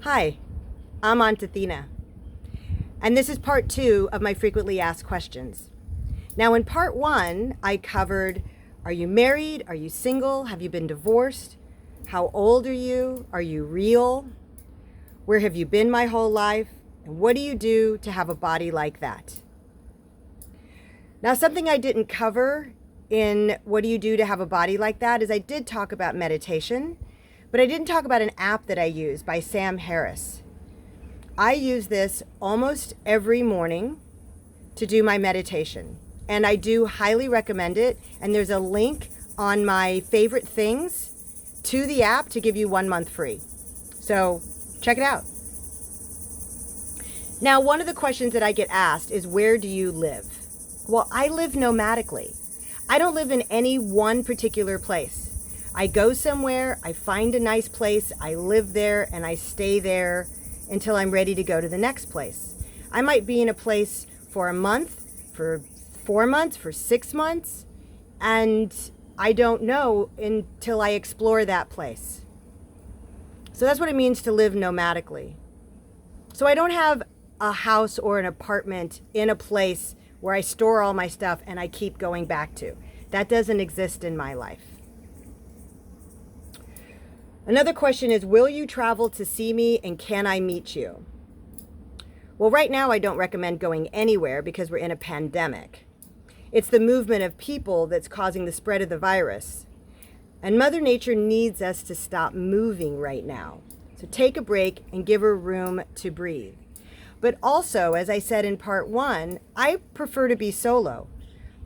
Hi, I'm Aunt Athena, and this is part 2 of my frequently asked questions. Now, in part 1, I covered, are you married? Are you single? Have you been divorced? How old are you? Are you real? Where have you been my whole life? And what do you do to have a body like that? Now, something I didn't cover in what do you do to have a body like that is I did talk about meditation, but I didn't talk about an app that I use by Sam Harris. I use this almost every morning to do my meditation, and I do highly recommend it. And there's a link on my favorite things to the app to give you 1 month free. So check it out. Now, one of the questions that I get asked is, where do you live? Well, I live nomadically. I don't live in any one particular place. I go somewhere, I find a nice place, I live there, and I stay there until I'm ready to go to the next place. I might be in a place for a month, for 4 months, for 6 months, and I don't know until I explore that place. So that's what it means to live nomadically. So I don't have a house or an apartment in a place where I store all my stuff and I keep going back to. That doesn't exist in my life. Another question is, will you travel to see me and can I meet you? Well, right now I don't recommend going anywhere because we're in a pandemic. It's the movement of people that's causing the spread of the virus. And Mother Nature needs us to stop moving right now. So take a break and give her room to breathe. But also, as I said in part 1, I prefer to be solo.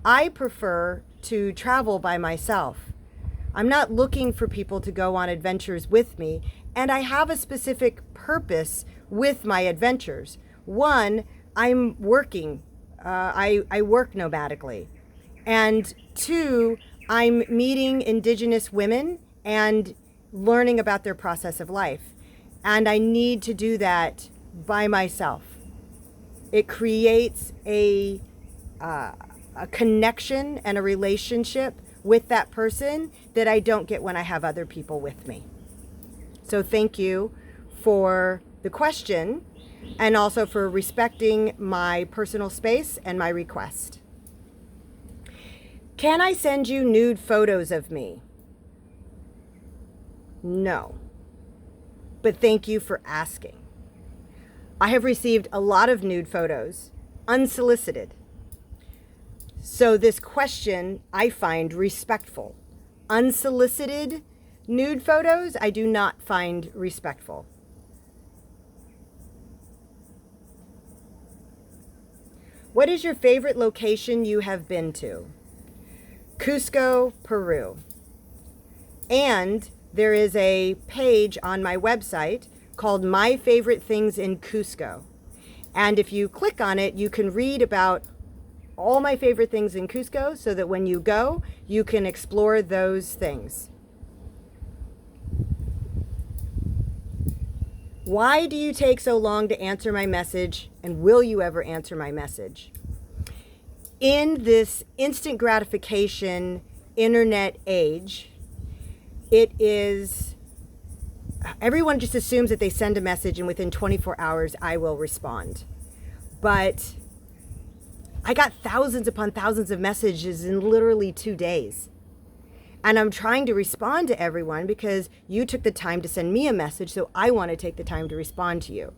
I prefer to travel by myself. I'm not looking for people to go on adventures with me, and I have a specific purpose with my adventures. One, I'm working. I work nomadically. And 2, I'm meeting Indigenous women and learning about their process of life. And I need to do that by myself. It creates a connection and a relationship with that person that I don't get when I have other people with me. So thank you for the question and also for respecting my personal space and my request. Can I send you nude photos of me? No. But thank you for asking. I have received a lot of nude photos, unsolicited. So this question I find respectful. Unsolicited nude photos, I do not find respectful. What is your favorite location you have been to? Cusco, Peru. And there is a page on my website called My Favorite Things in Cusco. And if you click on it, you can read about all my favorite things in Cusco so that when you go, you can explore those things. Why do you take so long to answer my message, and will you ever answer my message? In this instant gratification internet age, everyone just assumes that they send a message and within 24 hours I will respond. But I got thousands upon thousands of messages in literally 2 days. And I'm trying to respond to everyone because you took the time to send me a message, so I want to take the time to respond to you.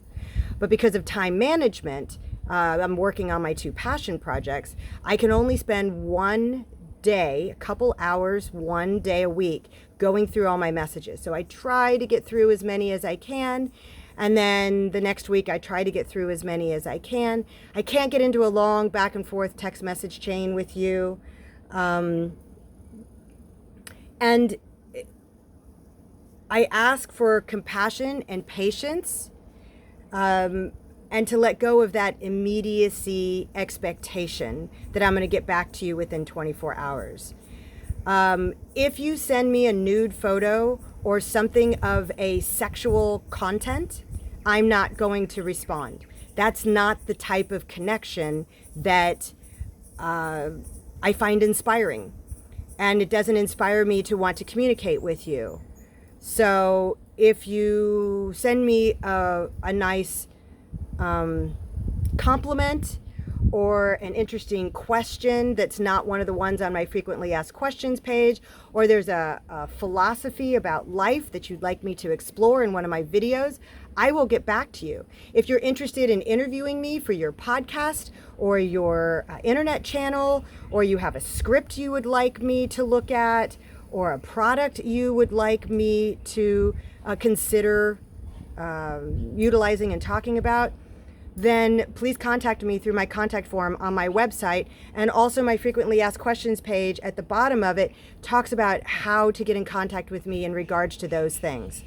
But because of time management, I'm working on my 2 passion projects. I can only spend 1 day, a couple hours, 1 day a week going through all my messages. So I try to get through as many as I can. And then the next week I try to get through as many as I can. I can't get into a long back and forth text message chain with you. And I ask for compassion and patience, and to let go of that immediacy expectation that I'm going to get back to you within 24 hours. If you send me a nude photo or something of a sexual content, I'm not going to respond. That's not the type of connection that I find inspiring. And it doesn't inspire me to want to communicate with you. So if you send me a nice compliment or an interesting question that's not one of the ones on my frequently asked questions page, or there's a philosophy about life that you'd like me to explore in one of my videos, I will get back to you. If you're interested in interviewing me for your podcast or your internet channel, or you have a script you would like me to look at, or a product you would like me to consider utilizing and talking about, then please contact me through my contact form on my website. And also my frequently asked questions page at the bottom of it talks about how to get in contact with me in regards to those things.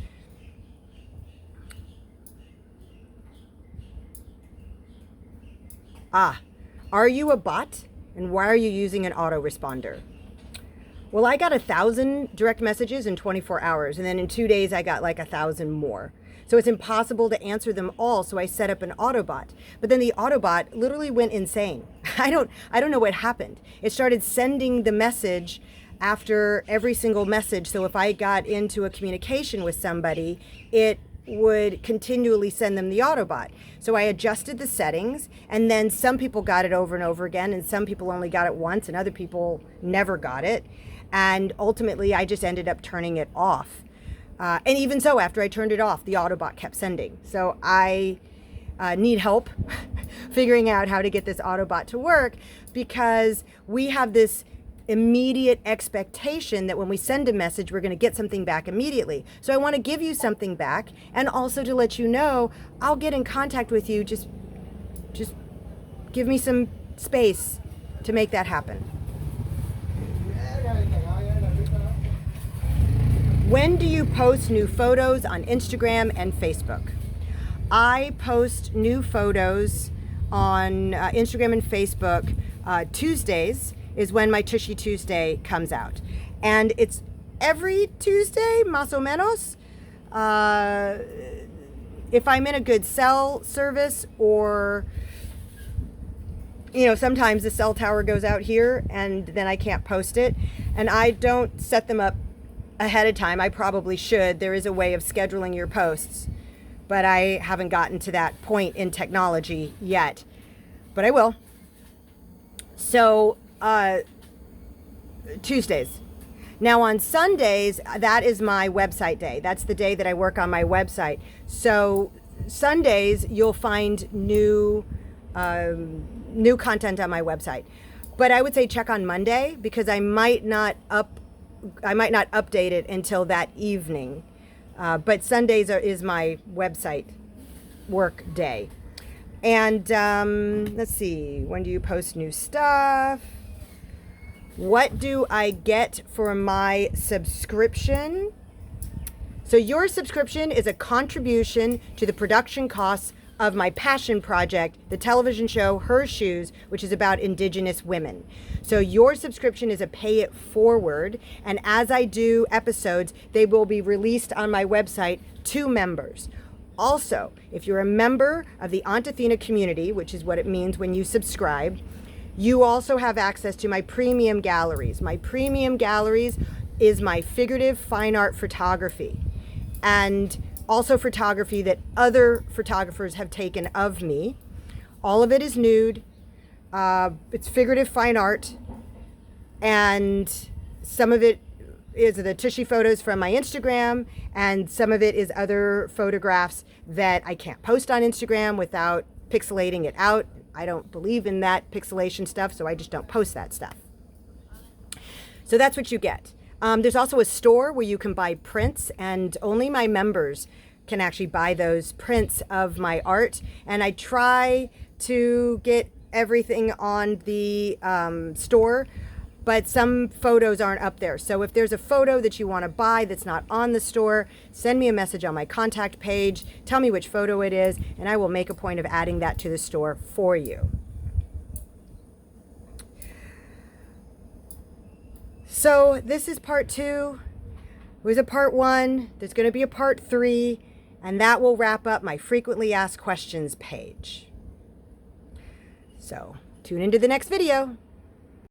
Are you a bot? And why are you using an autoresponder? Well, I got 1,000 direct messages in 24 hours. And then in 2 days, I got like 1,000 more. So it's impossible to answer them all. So I set up an Autobot. But then the Autobot literally went insane. I don't know what happened. It started sending the message after every single message. So if I got into a communication with somebody, it would continually send them the Autobot. So I adjusted the settings, and then some people got it over and over again, and some people only got it once, and other people never got it. And ultimately, I just ended up turning it off. And even so, after I turned it off, the Autobot kept sending. So I need help figuring out how to get this Autobot to work, because we have this immediate expectation that when we send a message, we're going to get something back immediately. So I want to give you something back, and also to let you know I'll get in contact with you. Just give me some space to make that happen. When do you post new photos on Instagram and Facebook? I post new photos on Instagram and Facebook. Tuesdays is when my Tushy Tuesday comes out. And it's every Tuesday, más o menos. If I'm in a good cell service, or, sometimes the cell tower goes out here and then I can't post it. And I don't set them up ahead of time. I probably should. There is a way of scheduling your posts, but I haven't gotten to that point in technology yet, but I will. So, Tuesdays. Now on Sundays, that is my website day. That's the day that I work on my website. So Sundays, you'll find new content on my website. But I would say check on Monday, because I might not update it until that evening. But Sundays is my website work day. And let's see, when do you post new stuff? What do I get for my subscription? So your subscription is a contribution to the production costs of my passion project, the television show Her Shoes, which is about Indigenous women. So your subscription is a pay it forward, and as I do episodes, they will be released on my website to members. Also, if you're a member of the Aunt Athena community, which is what it means when you subscribe, you also have access to my premium galleries. My premium galleries is my figurative fine art photography, and also photography that other photographers have taken of me. All of it is nude. It's figurative fine art, and some of it is the Tushy photos from my Instagram, and some of it is other photographs that I can't post on Instagram without pixelating it out. I don't believe in that pixelation stuff, so I just don't post that stuff. So that's what you get. There's also a store where you can buy prints, and only my members can actually buy those prints of my art. And I try to get everything on the store, but some photos aren't up there. So if there's a photo that you want to buy that's not on the store, send me a message on my contact page, tell me which photo it is, and I will make a point of adding that to the store for you. So this is part 2. It was a part 1. There's going to be a part 3, and that will wrap up my frequently asked questions page. So tune into the next video.